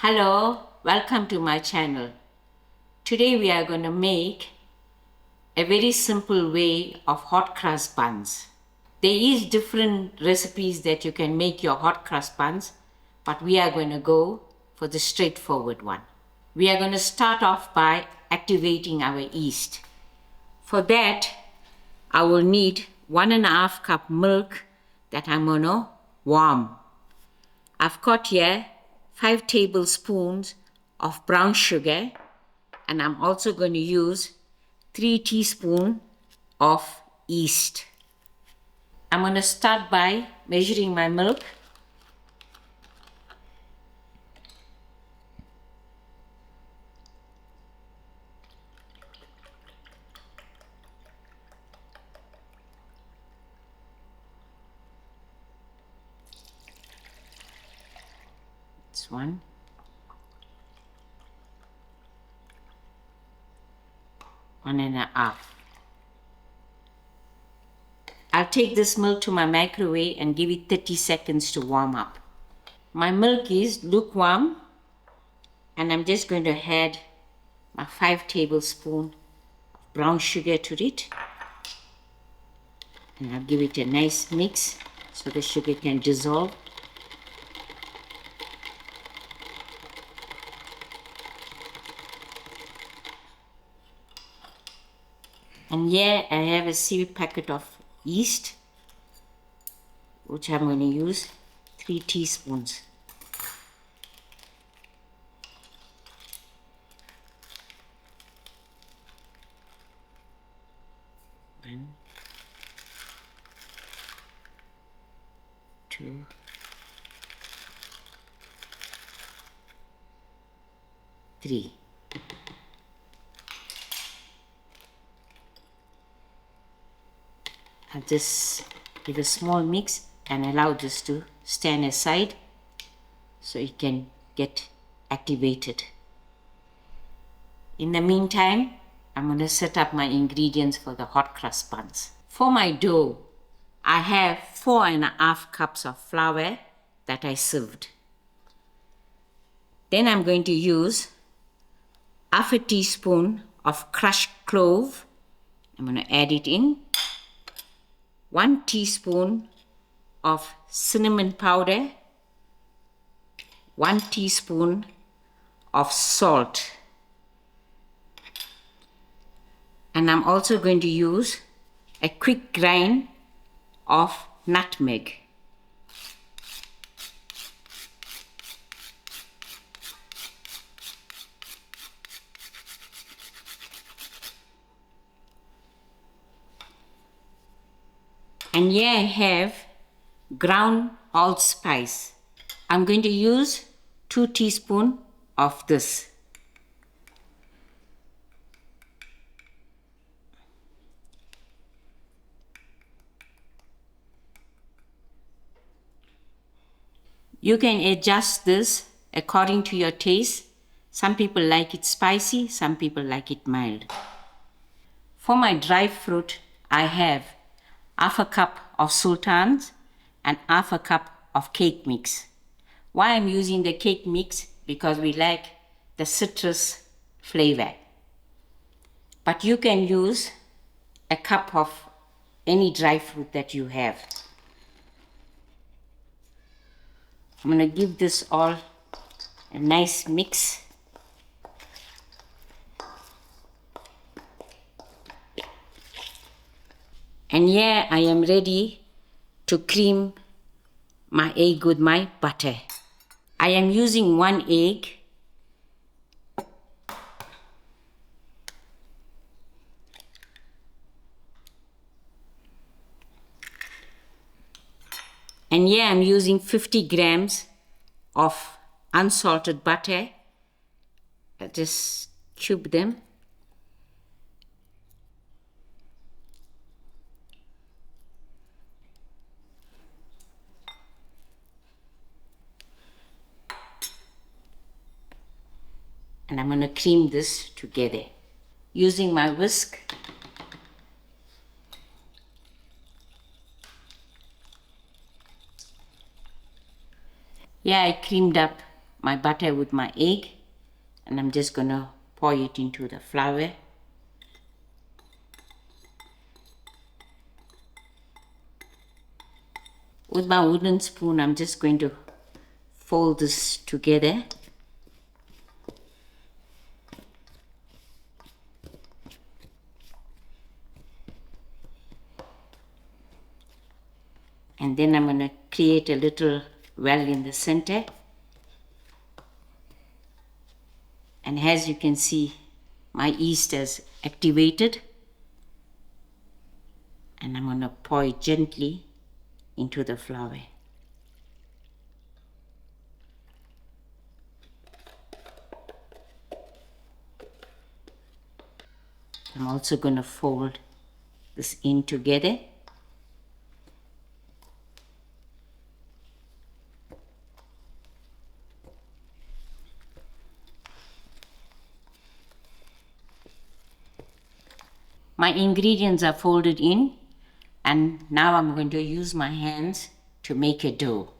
Hello, welcome to my channel. Today we are going to make a very simple way of hot crust buns. There is different recipes that you can make your hot crust buns, but we are going to go for the straightforward one. We are going to start off by activating our yeast. For that, I will need 1.5 cup milk that I'm going to warm. I've got here 5 tablespoons of brown sugar, and I'm also going to use 3 teaspoons of yeast. I'm going to start by measuring my milk. It's 1.5. I'll take this milk to my microwave and give it 30 seconds to warm up. My milk is lukewarm, and I'm just going to add my 5 tablespoons of brown sugar to it. And I'll give it a nice mix so the sugar can dissolve. And here I have a sealed packet of yeast, which I'm going to use 3 teaspoons. One, 2, 3. I'll just give a small mix and allow this to stand aside so it can get activated. In the meantime, I'm going to set up my ingredients for the hot crust buns. For my dough, I have 4.5 cups of flour that I sieved. Then I'm going to use half a teaspoon of crushed clove. I'm going to add it in. 1 teaspoon of cinnamon powder, 1 teaspoon of salt, and I'm also going to use a quick grind of nutmeg. And here I have ground allspice. I'm going to use 2 teaspoons of this. You can adjust this according to your taste. Some people like it spicy, some people like it mild. For my dry fruit, I have half a cup of sultanas and half a cup of cake mix. Why I'm using the cake mix? Because we like the citrus flavor. But you can use a cup of any dry fruit that you have. I'm going to give this all a nice mix. And here I am ready to cream my egg with my butter. I am using 1 egg. And here I'm using 50 grams of unsalted butter. I just cube them. And I'm going to cream this together using my whisk. Yeah, I creamed up my butter with my egg, and I'm just going to pour it into the flour. With my wooden spoon, I'm just going to fold this together. And then I'm going to create a little well in the center. And as you can see, my yeast has activated. And I'm going to pour it gently into the flour. I'm also going to fold this in together. My ingredients are folded in, and now I'm going to use my hands to make a dough.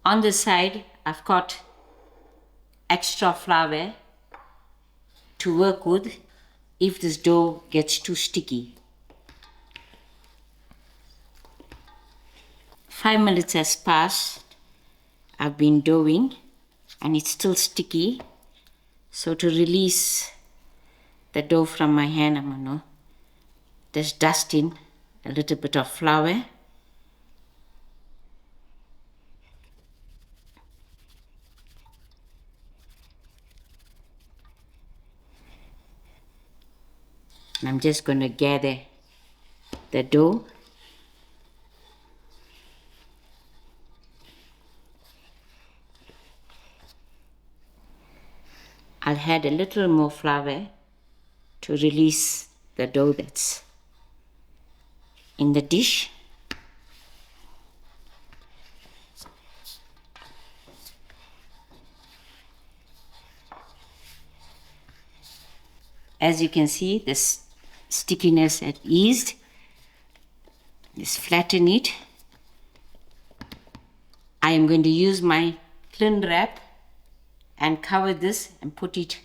On the side, I've got extra flour to work with if this dough gets too sticky. 5 minutes has passed. I've been doughing and it's still sticky. So to release the dough from my hand, I'm going to just dust in a little bit of flour. And I'm just going to gather the dough. I'll add a little more flour to release the dough that's in the dish. As you can see, this stickiness has eased. Just flatten it. I am going to use my cling wrap and cover this and put it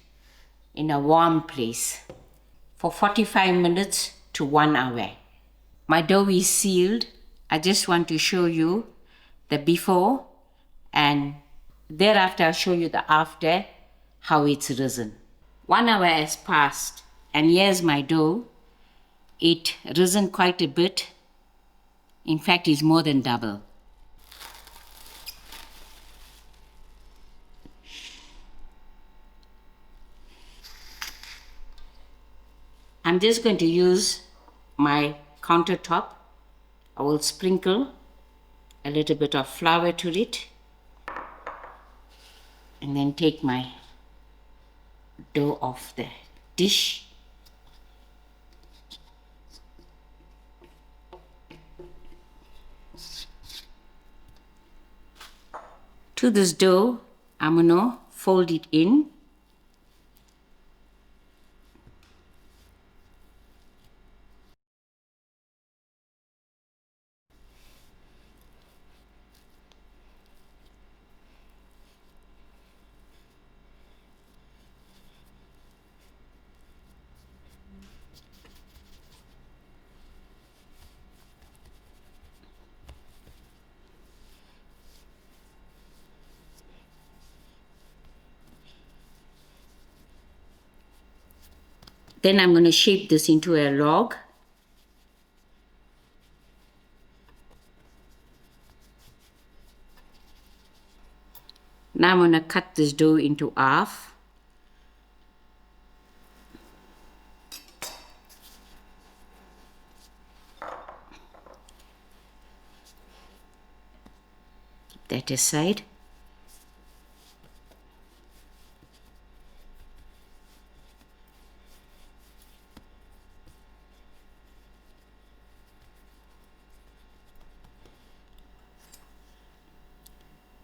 in a warm place for 45 minutes to 1 hour. My dough is sealed. I just want to show you the before, and thereafter I'll show you the after, how it's risen. 1 hour has passed, and here's my dough. It risen quite a bit. In fact, it's more than double. I'm just going to use my countertop. I will sprinkle a little bit of flour to it, and then take my dough off the dish. To this dough, I'm going to fold it in. Then I'm going to shape this into a log. Now I'm going to cut this dough into half. Keep that aside.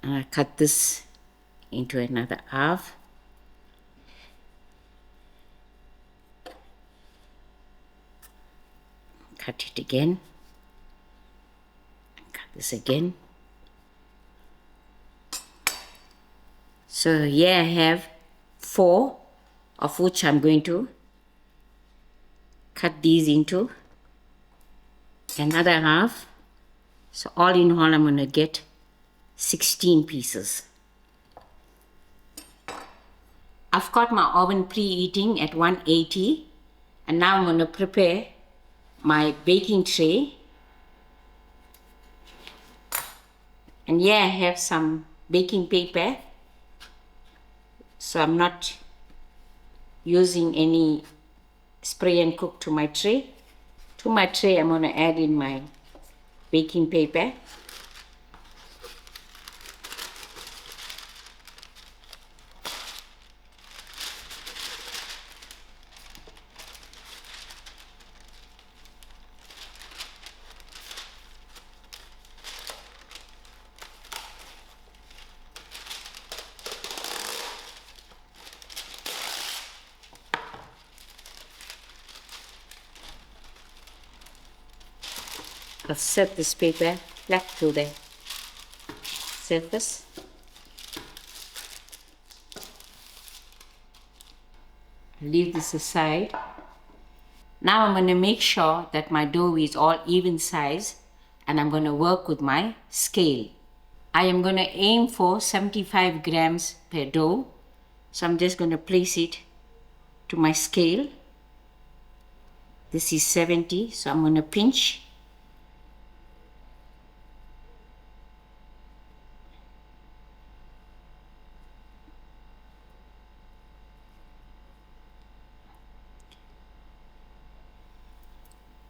And I cut this into another half. Cut it again. Cut this again. So here I have 4, of which I'm going to cut these into another half. So all in all, I'm going to get 16 pieces. I've got my oven preheating at 180, and now I'm going to prepare my baking tray. And here I have some baking paper, so I'm not using any spray and cook to my tray. To my tray, I'm going to add in my baking paper. I'll set this paper flat to the surface. Leave this aside. Now I'm going to make sure that my dough is all even size, and I'm going to work with my scale. I am going to aim for 75 grams per dough. So I'm just going to place it to my scale. This is 70, so I'm going to pinch.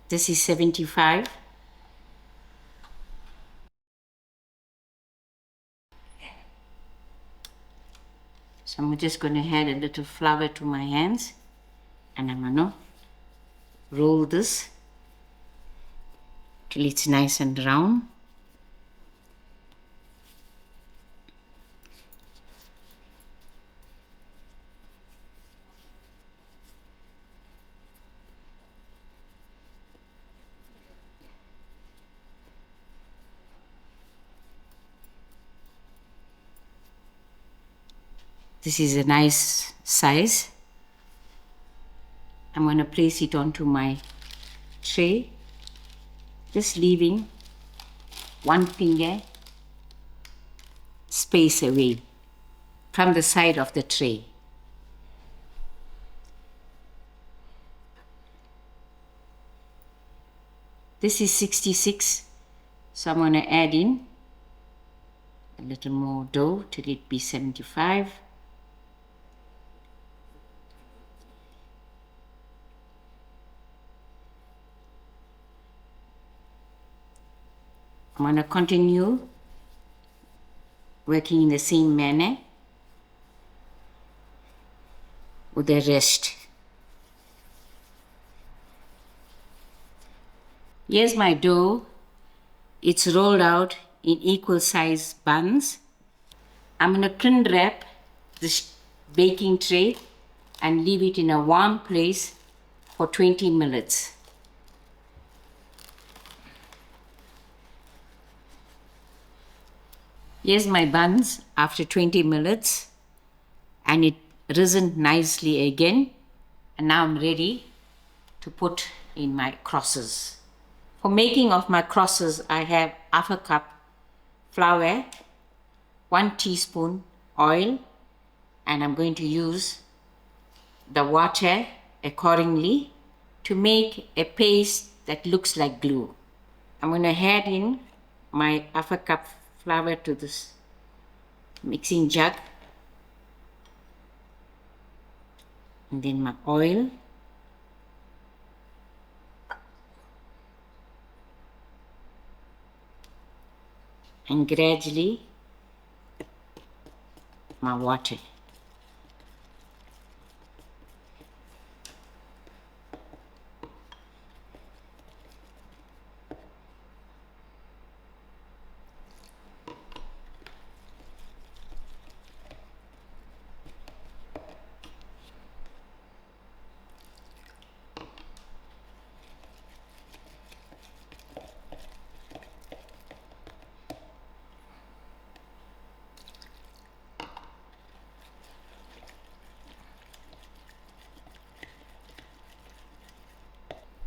This is 75. So I'm just going to add a little flour to my hands, and I'm going to roll this till it's nice and round. This is a nice size. I'm going to place it onto my tray, just leaving 1 finger space away from the side of the tray. This is 66, so I'm going to add in a little more dough till it be 75. I'm going to continue working in the same manner with the rest. Here's my dough. It's rolled out in equal size buns. I'm going to cling wrap this baking tray and leave it in a warm place for 20 minutes. Here's my buns after 20 minutes, and it risen nicely again, and now I'm ready to put in my crosses. For making of my crosses, I have half a cup flour, 1 teaspoon oil, and I'm going to use the water accordingly to make a paste that looks like glue. I'm going to add in my half a cup flour to this mixing jug, and then my oil, and gradually my water.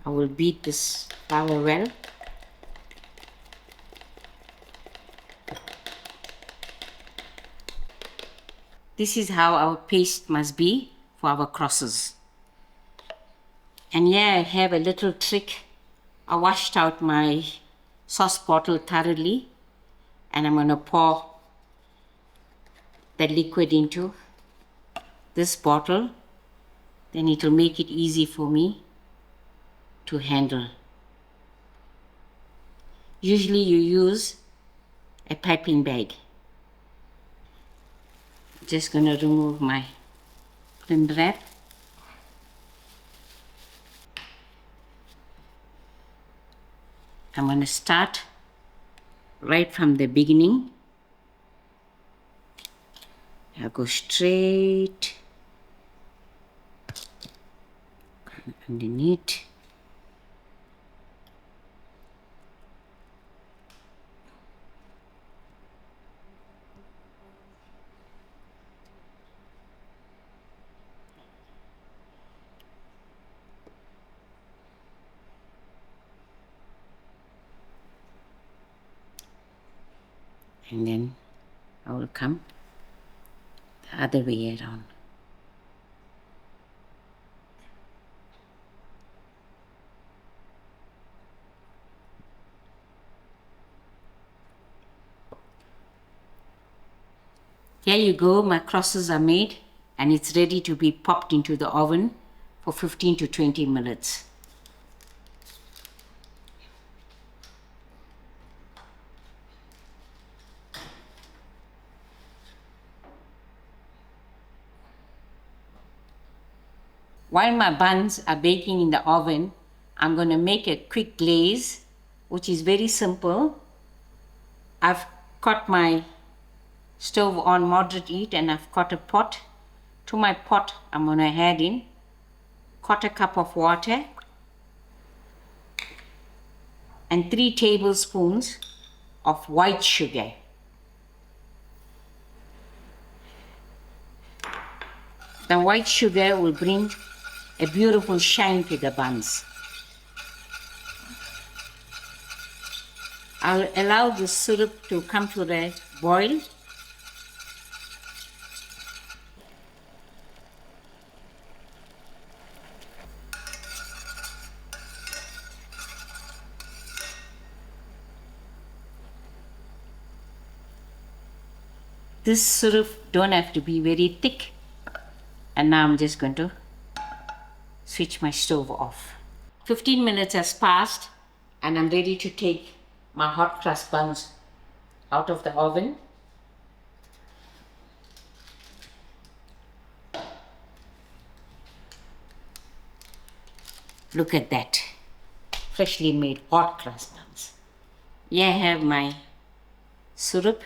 I will beat this flour well. This is how our paste must be for our crosses. And here I have a little trick. I washed out my sauce bottle thoroughly, and I'm going to pour the liquid into this bottle. Then it will make it easy for me to handle. Usually you use a piping bag. Just going to remove my cling wrap. I'm going to start right from the beginning. I'll go straight underneath. And then I will come the other way around. Here you go, my crosses are made and it's ready to be popped into the oven for 15 to 20 minutes. While my buns are baking in the oven, I'm going to make a quick glaze, which is very simple. I've got my stove on moderate heat and I've got a pot. To my pot, I'm going to add in 1/4 cup of water and 3 tablespoons of white sugar. The white sugar will bring a beautiful shine to the buns. I'll allow the syrup to come to a boil. This syrup don't have to be very thick. And now I'm just going to switch my stove off. 15 minutes has passed and I'm ready to take my hot crust buns out of the oven. Look at that, freshly made hot crust buns. Here I have my syrup.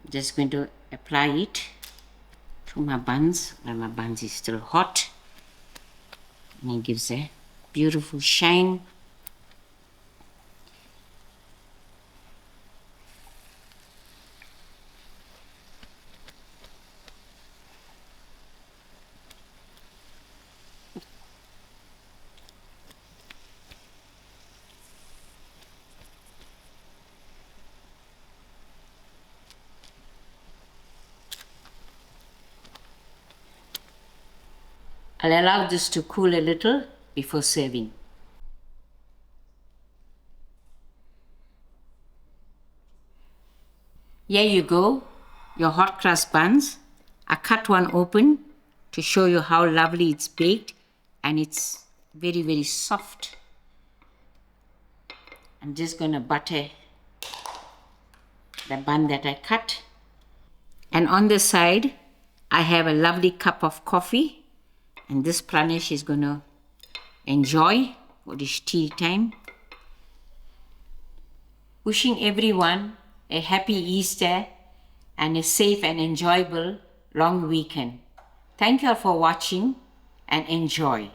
Just going to apply it to my buns while my buns is still hot. And it gives a beautiful shine. I'll allow this to cool a little before serving. Here you go, your hot crust buns. I cut one open to show you how lovely it's baked, and it's very, very soft. I'm just going to butter the bun that I cut. And on the side, I have a lovely cup of coffee. And this Pranesh is going to enjoy for this tea time. Wishing everyone a happy Easter and a safe and enjoyable long weekend. Thank you all for watching and enjoy.